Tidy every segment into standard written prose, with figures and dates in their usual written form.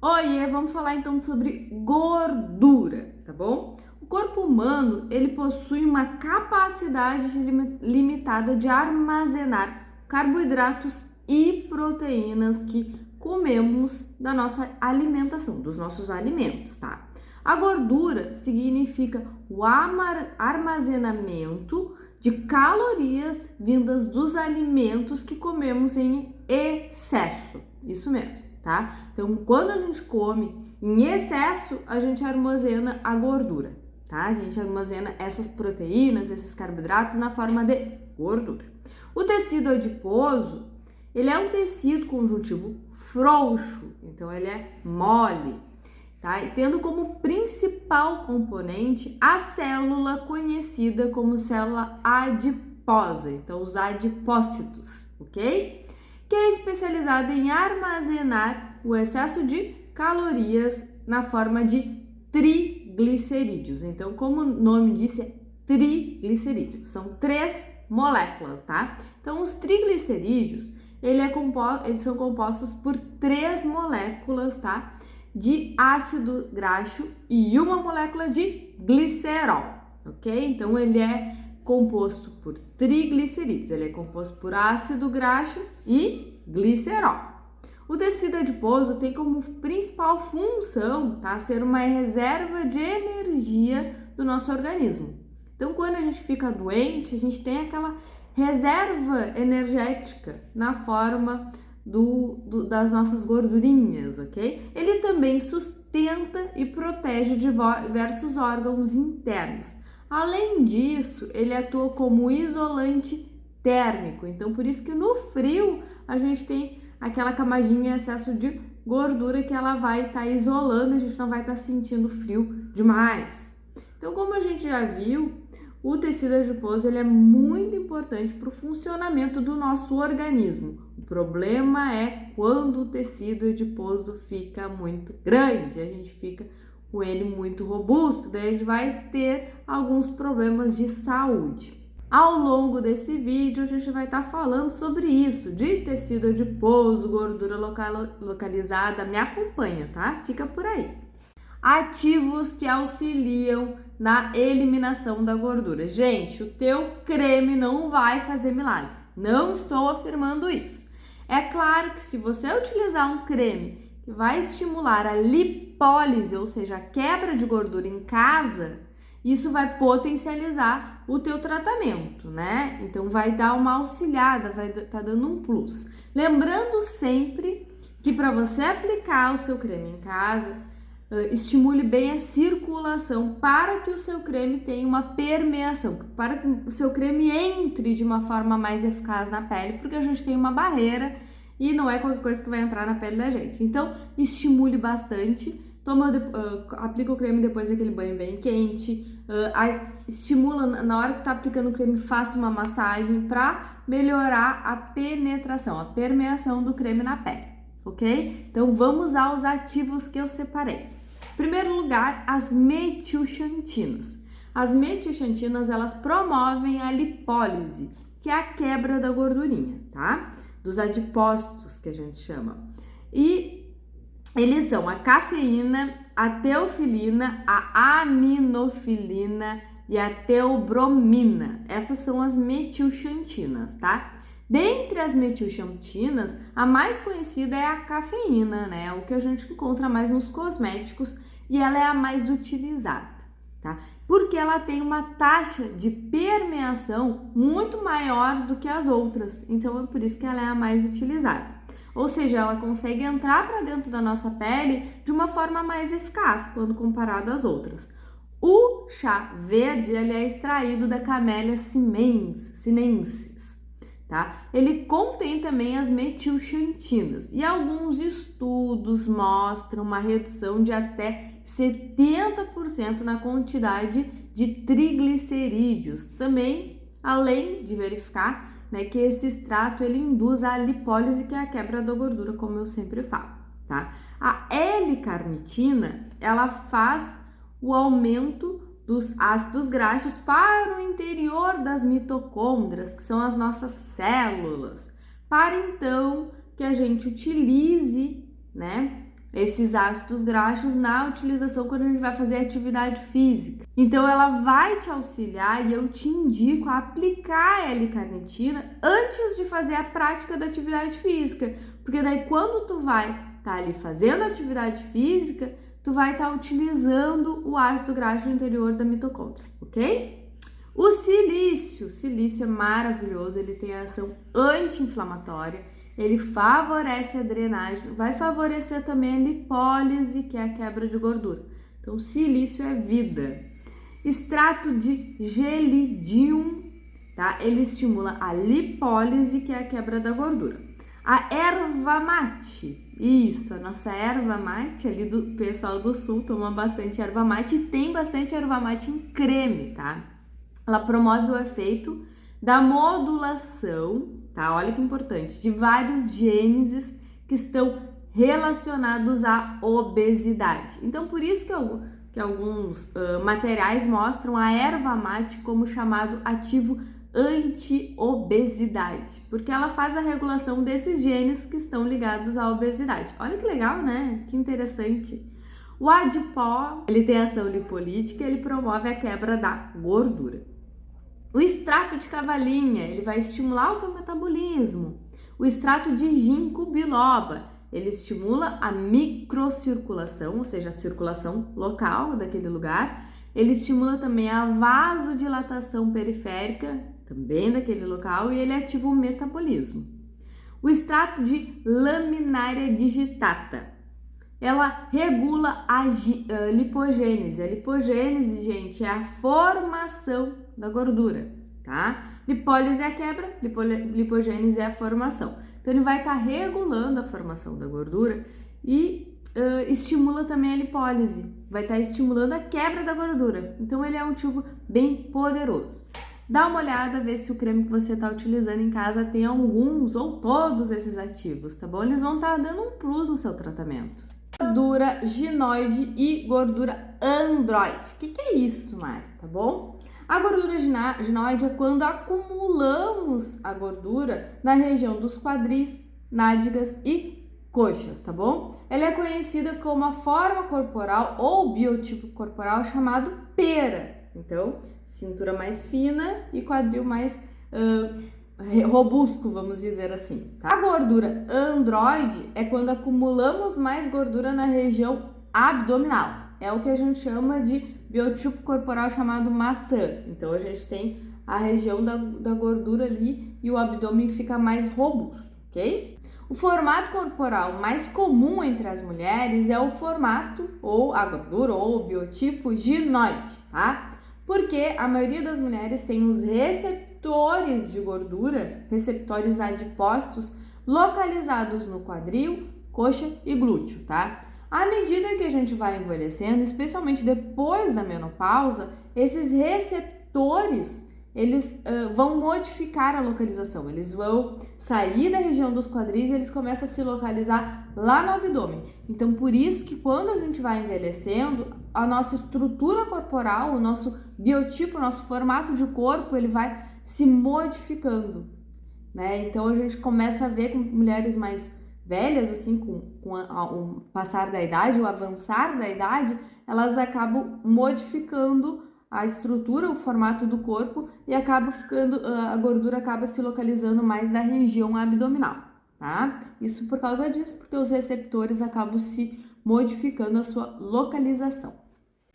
Oiê, vamos falar então sobre gordura, tá bom? O corpo humano, ele possui uma capacidade limitada de armazenar carboidratos e proteínas que comemos da nossa alimentação, dos nossos alimentos, tá? A gordura significa o armazenamento de calorias vindas dos alimentos que comemos em excesso. Isso mesmo, tá? Então, quando a gente come em excesso, a gente armazena a gordura, tá? A gente armazena essas proteínas, esses carboidratos na forma de gordura. O tecido adiposo, ele é um tecido conjuntivo frouxo, então ele é mole, tá? E tendo como principal componente a célula conhecida como célula adiposa, então os adipócitos, ok? Que é especializada em armazenar o excesso de calorias na forma de triglicerídeos. Então, como o nome disse, é triglicerídeos. São 3 moléculas, tá? Então, os triglicerídeos, eles são compostos por 3 moléculas, tá? De ácido graxo e uma molécula de glicerol, ok? Então, ele é composto por triglicerídeos, ele é composto por ácido graxo e glicerol. O tecido adiposo tem como principal função, tá, ser uma reserva de energia do nosso organismo. Então, quando a gente fica doente, a gente tem aquela reserva energética na forma das nossas gordurinhas, ok? Ele também sustenta e protege diversos órgãos internos. Além disso, ele atua como isolante térmico, então por isso que no frio a gente tem aquela camadinha excesso de gordura que ela vai estar isolando, a gente não vai estar sentindo frio demais. Então, como a gente já viu, o tecido adiposo ele é muito importante para o funcionamento do nosso organismo. O problema é quando o tecido adiposo fica muito grande, a gente fica com ele muito robusto, daí a gente vai ter alguns problemas de saúde. Ao longo desse vídeo, a gente vai estar falando sobre isso, de tecido adiposo, gordura localizada. Me acompanha, tá? Fica por aí. Ativos que auxiliam na eliminação da gordura. Gente, o teu creme não vai fazer milagre. Não estou afirmando isso. É claro que se você utilizar um creme que vai estimular a lipólise, ou seja, a quebra de gordura em casa, isso vai potencializar o teu tratamento, né? Então vai dar uma auxiliada, vai estar dando um plus. Lembrando sempre que para você aplicar o seu creme em casa, estimule bem a circulação para que o seu creme tenha uma permeação, para que o seu creme entre de uma forma mais eficaz na pele, porque a gente tem uma barreira e não é qualquer coisa que vai entrar na pele da gente. Então, estimule bastante, aplica o creme depois daquele banho bem quente, estimula na hora que tá aplicando o creme, faça uma massagem para melhorar a penetração, a permeação do creme na pele, ok? Então, vamos aos ativos que eu separei. Em primeiro lugar, as metilxantinas. As metilxantinas, elas promovem a lipólise, que é a quebra da gordurinha, tá? Dos adipócitos, que a gente chama. E eles são a cafeína, a teofilina, a aminofilina e a teobromina. Essas são as metilxantinas, tá? Dentre as metilxantinas, a mais conhecida é a cafeína, né? O que a gente encontra mais nos cosméticos e ela é a mais utilizada, tá? Porque ela tem uma taxa de permeação muito maior do que as outras, então é por isso que ela é a mais utilizada. Ou seja, ela consegue entrar para dentro da nossa pele de uma forma mais eficaz quando comparado às outras. O chá verde, ele é extraído da Camellia sinensis, tá? Ele contém também as metilxantinas e alguns estudos mostram uma redução de até 70% na quantidade de triglicerídeos. Também, além de verificar, né, que esse extrato ele induz a lipólise, que é a quebra da gordura, como eu sempre falo, tá? A L-carnitina, ela faz o aumento dos ácidos graxos para o interior das mitocôndrias, que são as nossas células, para então que a gente utilize, né, esses ácidos graxos na utilização quando a gente vai fazer atividade física. Então ela vai te auxiliar e eu te indico a aplicar a L-carnitina antes de fazer a prática da atividade física, porque daí quando tu vai estar ali fazendo atividade física, tu vai estar utilizando o ácido graxo interior da mitocôndria, ok? O silício é maravilhoso, ele tem ação anti-inflamatória, ele favorece a drenagem, vai favorecer também a lipólise, que é a quebra de gordura. Então, silício é vida. Extrato de gelidium, tá? Ele estimula a lipólise, que é a quebra da gordura. A erva mate, isso, a nossa erva mate, ali do pessoal do sul toma bastante erva mate e tem bastante erva mate em creme, tá? Ela promove o efeito da modulação, tá? Olha que importante, de vários genes que estão relacionados à obesidade. Então, por isso que alguns materiais mostram a erva mate como chamado ativo anti-obesidade, porque ela faz a regulação desses genes que estão ligados à obesidade. Olha que legal, né? Que interessante. O adipó, ele tem ação lipolítica, ele promove a quebra da gordura. O extrato de cavalinha, ele vai estimular o teu metabolismo. O extrato de ginkgo biloba, ele estimula a microcirculação, ou seja, a circulação local daquele lugar. Ele estimula também a vasodilatação periférica, também daquele local, e ele ativa o metabolismo. O extrato de Laminaria digitata, ela regula a lipogênese. A lipogênese, gente, é a formação da gordura, tá? Lipólise é a quebra, lipogênese é a formação. Então, ele vai estar regulando a formação da gordura e estimula também a lipólise, vai estar estimulando a quebra da gordura. Então, ele é um ativo bem poderoso. Dá uma olhada, vê se o creme que você está utilizando em casa tem alguns ou todos esses ativos, tá bom? Eles vão estar dando um plus no seu tratamento. Gordura ginoide e gordura androide. O que é isso, Mari? Tá bom? A gordura ginoide é quando acumulamos a gordura na região dos quadris, nádegas e coxas, tá bom? Ela é conhecida como a forma corporal ou biotipo corporal chamado pera. Então, cintura mais fina e quadril mais robusto, vamos dizer assim, tá? A gordura androide é quando acumulamos mais gordura na região abdominal. É o que a gente chama de biotipo corporal chamado maçã. Então, a gente tem a região da gordura ali e o abdômen fica mais robusto, ok? O formato corporal mais comum entre as mulheres é o formato ou a gordura ou o biotipo ginoide, tá? Porque a maioria das mulheres tem os receptores de gordura, receptores adipócitos, localizados no quadril, coxa e glúteo, tá? À medida que a gente vai envelhecendo, especialmente depois da menopausa, esses receptores, eles vão modificar a localização, eles vão sair da região dos quadris e eles começam a se localizar lá no abdômen. Então, por isso que quando a gente vai envelhecendo, a nossa estrutura corporal, o nosso biotipo, o nosso formato de corpo, ele vai se modificando, né? Então, a gente começa a ver com mulheres mais velhas, assim, com o passar da idade, o avançar da idade, elas acabam modificando a estrutura, o formato do corpo e acaba ficando, a gordura acaba se localizando mais na região abdominal, tá? Isso por causa disso, porque os receptores acabam se modificando a sua localização.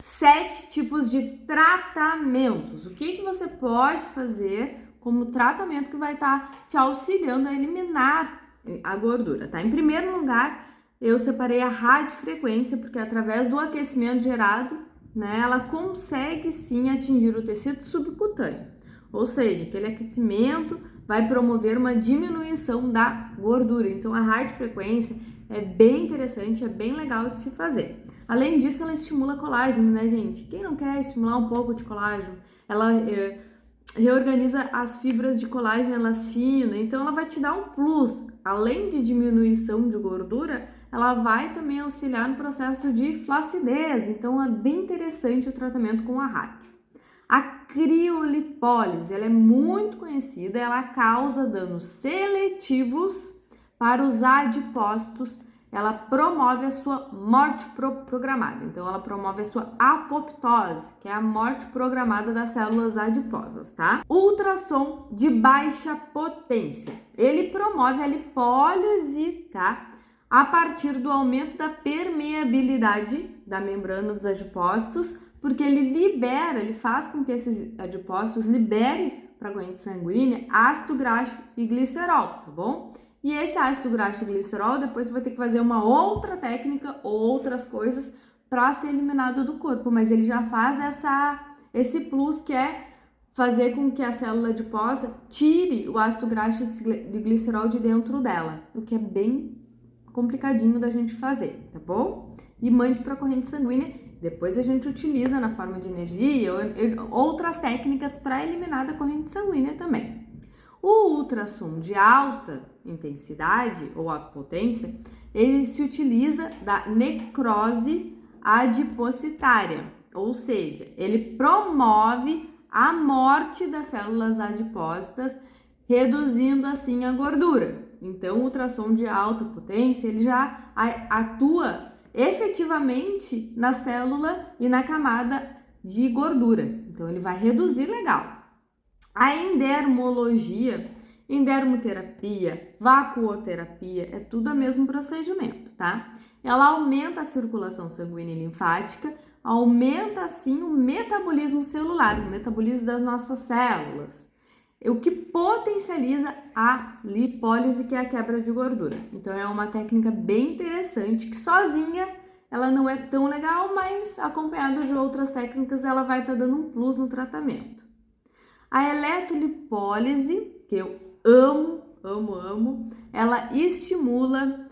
7 tipos de tratamentos. O que você pode fazer como tratamento que vai estar te auxiliando a eliminar a gordura, tá? Em primeiro lugar, eu separei a radiofrequência, porque através do aquecimento gerado, né, ela consegue sim atingir o tecido subcutâneo, ou seja, aquele aquecimento vai promover uma diminuição da gordura. Então, a radiofrequência é bem interessante, é bem legal de se fazer. Além disso, ela estimula colágeno, né, gente? Quem não quer estimular um pouco de colágeno? Ela reorganiza as fibras de colágeno e elastina, então ela vai te dar um plus. Além de diminuição de gordura, ela vai também auxiliar no processo de flacidez, então é bem interessante o tratamento com a rádio. A criolipólise, ela é muito conhecida, ela causa danos seletivos para os adipócitos ela promove a sua morte programada. Então, ela promove a sua apoptose, que é a morte programada das células adiposas, tá? Ultrassom de baixa potência. Ele promove a lipólise, tá? A partir do aumento da permeabilidade da membrana dos adipócitos, porque ele faz com que esses adipócitos liberem para a corrente sanguínea ácido graxo e glicerol, tá bom? E esse ácido graxo e glicerol, depois você vai ter que fazer uma outra técnica ou outras coisas para ser eliminado do corpo, mas ele já faz esse plus que é fazer com que a célula adiposa tire o ácido graxo e glicerol de dentro dela, o que é bem complicadinho da gente fazer, tá bom? E mande para a corrente sanguínea, depois a gente utiliza na forma de energia ou outras técnicas para eliminar da corrente sanguínea também. O ultrassom de alta intensidade ou alta potência, ele se utiliza da necrose adipocitária, ou seja, ele promove a morte das células adipócitas, reduzindo assim a gordura. Então, o ultrassom de alta potência, ele já atua efetivamente na célula e na camada de gordura. Então, ele vai reduzir legal. A endermologia, endermoterapia, vacuoterapia, é tudo o mesmo procedimento, tá? Ela aumenta a circulação sanguínea e linfática, aumenta assim o metabolismo celular, o metabolismo das nossas células, o que potencializa a lipólise, que é a quebra de gordura. Então é uma técnica bem interessante, que sozinha ela não é tão legal, mas acompanhada de outras técnicas ela vai estar dando um plus no tratamento. A eletrolipólise, que eu amo, ela estimula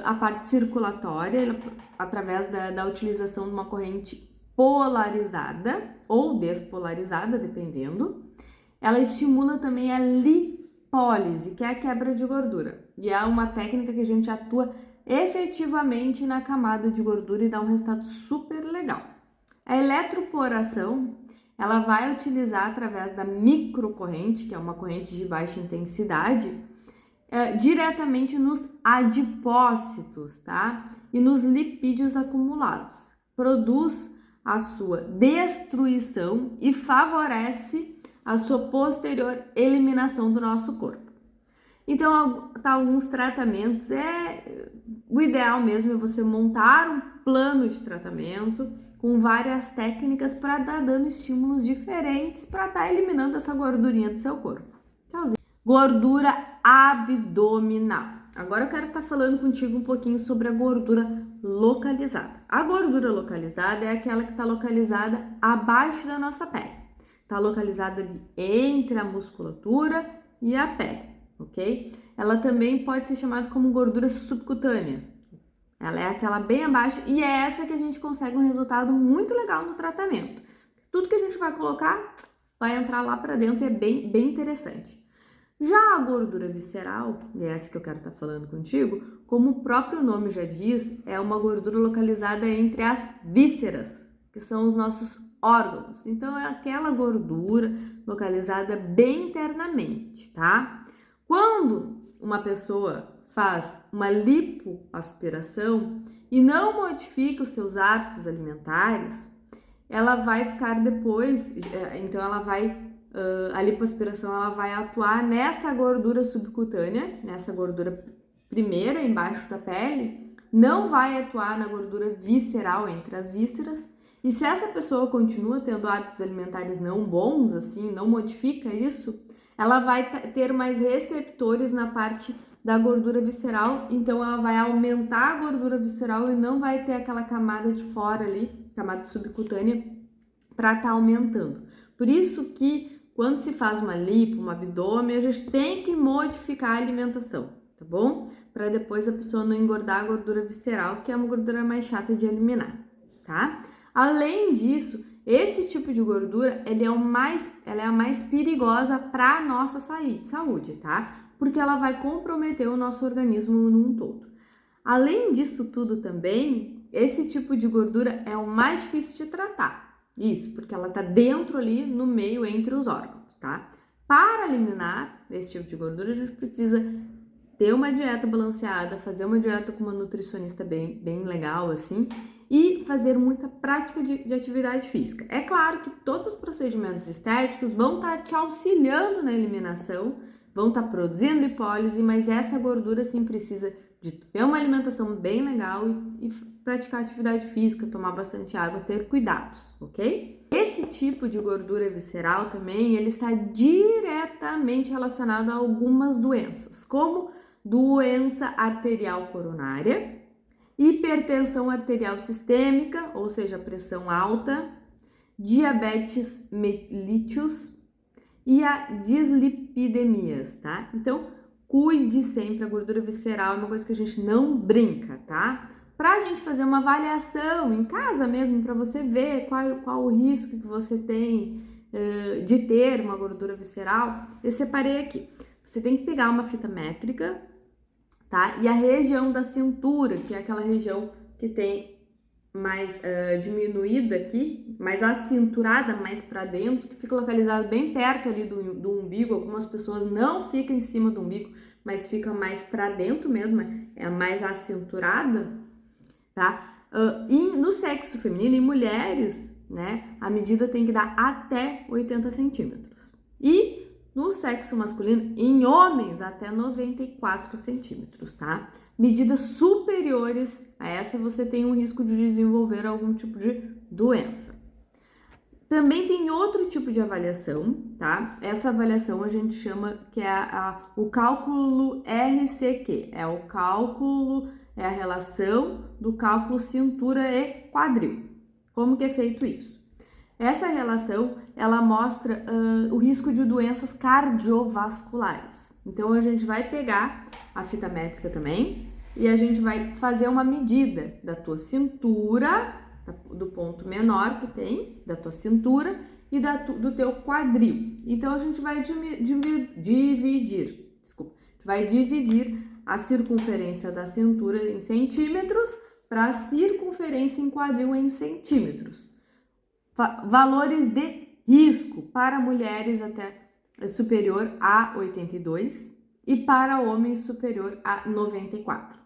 a parte circulatória através da utilização de uma corrente polarizada ou despolarizada, dependendo. Ela estimula também a lipólise, que é a quebra de gordura. E é uma técnica que a gente atua efetivamente na camada de gordura e dá um resultado super legal. A eletroporação, ela vai utilizar através da microcorrente, que é uma corrente de baixa intensidade, diretamente nos adipócitos, tá? E nos lipídios acumulados. Produz a sua destruição e favorece a sua posterior eliminação do nosso corpo. Então, alguns tratamentos, o ideal mesmo é você montar um plano de tratamento com várias técnicas para dar dando estímulos diferentes para estar eliminando essa gordurinha do seu corpo. Tchauzinho. Gordura abdominal. Agora eu quero estar falando contigo um pouquinho sobre a gordura localizada. A gordura localizada é aquela que está localizada abaixo da nossa pele. Está localizada ali entre a musculatura e a pele, ok? Ela também pode ser chamada como gordura subcutânea. Ela é aquela bem abaixo e é essa que a gente consegue um resultado muito legal no tratamento. Tudo que a gente vai colocar vai entrar lá para dentro e é bem interessante. Já a gordura visceral, e é essa que eu quero estar falando contigo, como o próprio nome já diz, é uma gordura localizada entre as vísceras, que são os nossos órgãos. Então, é aquela gordura localizada bem internamente, tá? Quando uma pessoa faz uma lipoaspiração e não modifica os seus hábitos alimentares, ela vai ficar depois, então a lipoaspiração ela vai atuar nessa gordura subcutânea, nessa gordura primeira embaixo da pele, não vai atuar na gordura visceral entre as vísceras. E se essa pessoa continua tendo hábitos alimentares não bons, assim, não modifica isso, ela vai ter mais receptores na parte da gordura visceral, então ela vai aumentar a gordura visceral e não vai ter aquela camada de fora ali, camada subcutânea, para estar aumentando. Por isso que quando se faz uma lipo, um abdômen, a gente tem que modificar a alimentação, tá bom? Para depois a pessoa não engordar a gordura visceral, que é uma gordura mais chata de eliminar, tá? Além disso, esse tipo de gordura, ela é a mais perigosa para a nossa saúde, tá? Porque ela vai comprometer o nosso organismo num todo. Além disso tudo também, esse tipo de gordura é o mais difícil de tratar. Isso, porque ela tá dentro ali, no meio, entre os órgãos, tá? Para eliminar esse tipo de gordura, a gente precisa ter uma dieta balanceada, fazer uma dieta com uma nutricionista bem legal, assim, e fazer muita prática de atividade física. É claro que todos os procedimentos estéticos vão estar te auxiliando na eliminação, vão estar produzindo lipólise, mas essa gordura sim precisa de ter uma alimentação bem legal e praticar atividade física, tomar bastante água, ter cuidados, ok? Esse tipo de gordura visceral também, ele está diretamente relacionado a algumas doenças, como doença arterial coronária, hipertensão arterial sistêmica, ou seja, pressão alta, diabetes mellitus e a dislipidemias, tá? Então, cuide sempre, a gordura visceral é uma coisa que a gente não brinca, tá? Pra gente fazer uma avaliação em casa mesmo, para você ver qual o risco que você tem de ter uma gordura visceral, eu separei aqui. Você tem que pegar uma fita métrica, tá? E a região da cintura, que é aquela região que tem mais diminuída aqui, mais acinturada, mais para dentro, que fica localizada bem perto ali do umbigo. Algumas pessoas não ficam em cima do umbigo, mas fica mais para dentro mesmo, é a mais acinturada, tá? E no sexo feminino, em mulheres, né, a medida tem que dar até 80 centímetros. E no sexo masculino, em homens, até 94 centímetros, tá? Medidas superiores a essa, você tem um risco de desenvolver algum tipo de doença. Também tem outro tipo de avaliação, tá? Essa avaliação a gente chama que é o cálculo RCQ, é a relação do cálculo cintura e quadril. Como que é feito isso? Essa relação, ela mostra o risco de doenças cardiovasculares. Então, a gente vai pegar a fita métrica também e a gente vai fazer uma medida da tua cintura, do ponto menor que tem, da tua cintura e do teu quadril. Então, a gente vai dividir a circunferência da cintura em centímetros para a circunferência em quadril em centímetros. Valores de risco para mulheres até superior a 82 e para homens superior a 94.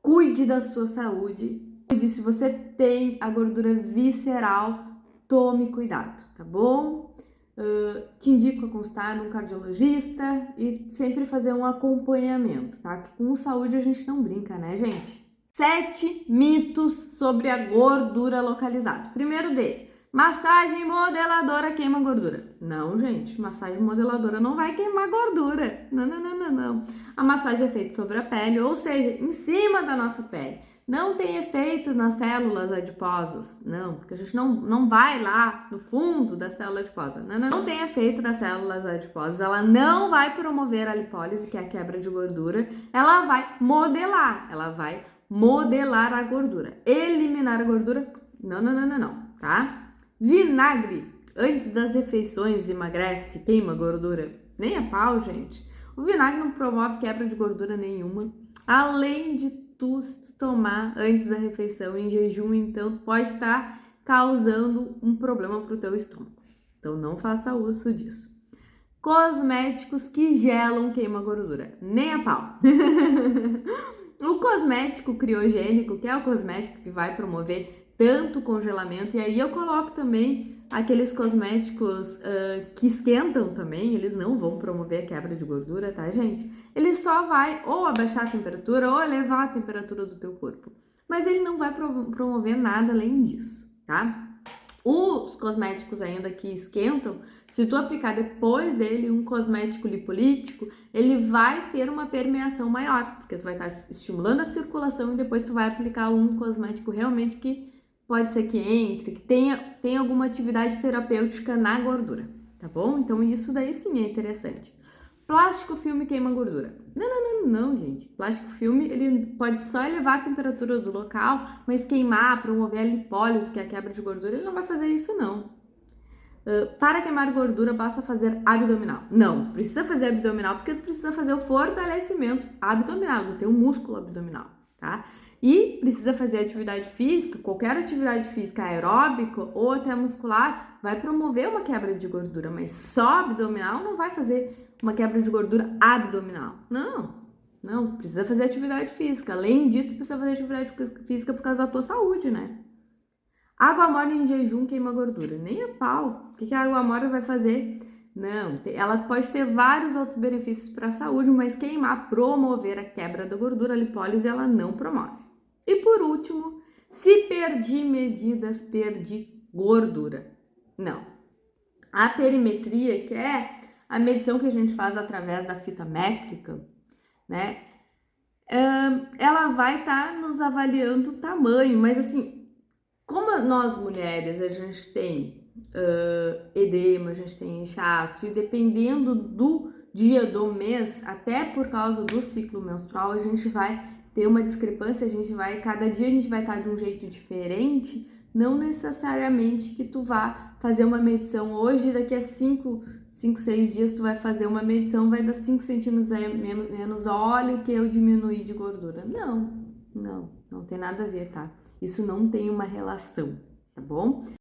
Cuide da sua saúde. Cuide, se você tem a gordura visceral, tome cuidado, tá bom? Te indico a consultar num cardiologista e sempre fazer um acompanhamento, tá? Que com saúde a gente não brinca, né, gente? 7 mitos sobre a gordura localizada. Primeiro dele. Massagem modeladora queima gordura. Não, gente, massagem modeladora não vai queimar gordura. Não. A massagem é feita sobre a pele, ou seja, em cima da nossa pele. Não tem efeito nas células adiposas. Não, porque a gente não vai lá no fundo da célula adiposa. Não tem efeito nas células adiposas. Ela não vai promover a lipólise, que é a quebra de gordura. Ela vai modelar a gordura. Eliminar a gordura, não, tá? Vinagre, antes das refeições, emagrece, queima gordura. Nem a pau, gente. O vinagre não promove quebra de gordura nenhuma. Além de tu tomar antes da refeição em jejum, então pode estar causando um problema para o teu estômago. Então não faça uso disso. Cosméticos que gelam queima gordura. Nem a pau. O cosmético criogênico, que é o cosmético que vai promover tanto congelamento, e aí eu coloco também aqueles cosméticos que esquentam também, eles não vão promover a quebra de gordura, tá, gente? Ele só vai ou abaixar a temperatura ou elevar a temperatura do teu corpo, mas ele não vai promover nada além disso, tá? Os cosméticos ainda que esquentam, se tu aplicar depois dele um cosmético lipolítico, ele vai ter uma permeação maior, porque tu vai estar estimulando a circulação e depois tu vai aplicar um cosmético realmente que pode ser que entre, que tenha alguma atividade terapêutica na gordura, tá bom? Então isso daí sim é interessante. Plástico filme queima gordura. Não, gente. Plástico filme, ele pode só elevar a temperatura do local, mas queimar, promover a lipólise, que é a quebra de gordura, ele não vai fazer isso, não. Para queimar gordura, basta fazer abdominal. Não, precisa fazer abdominal, porque precisa fazer o fortalecimento abdominal, do teu músculo abdominal, tá? E precisa fazer atividade física, qualquer atividade física aeróbica ou até muscular vai promover uma quebra de gordura, mas só abdominal não vai fazer uma quebra de gordura abdominal. Não. Não, precisa fazer atividade física. Além disso, tu precisa fazer atividade física por causa da tua saúde, né? Água morna em jejum queima gordura. Nem a pau. O que a água morna vai fazer? Não, ela pode ter vários outros benefícios para a saúde, mas queimar, promover a quebra da gordura, a lipólise, ela não promove. E por último, se perdi medidas, perdi gordura. Não. A perimetria, que é a medição que a gente faz através da fita métrica, né? Ela vai estar nos avaliando o tamanho, mas assim, como nós mulheres, a gente tem edema, a gente tem inchaço, e dependendo do dia do mês, até por causa do ciclo menstrual, a gente vai ter uma discrepância, cada dia a gente vai estar de um jeito diferente, não necessariamente que tu vá fazer uma medição hoje, daqui a 5, 6 dias tu vai fazer uma medição, vai dar 5 centímetros menos, olha o que eu diminuí de gordura. Não tem nada a ver, tá? Isso não tem uma relação, tá bom?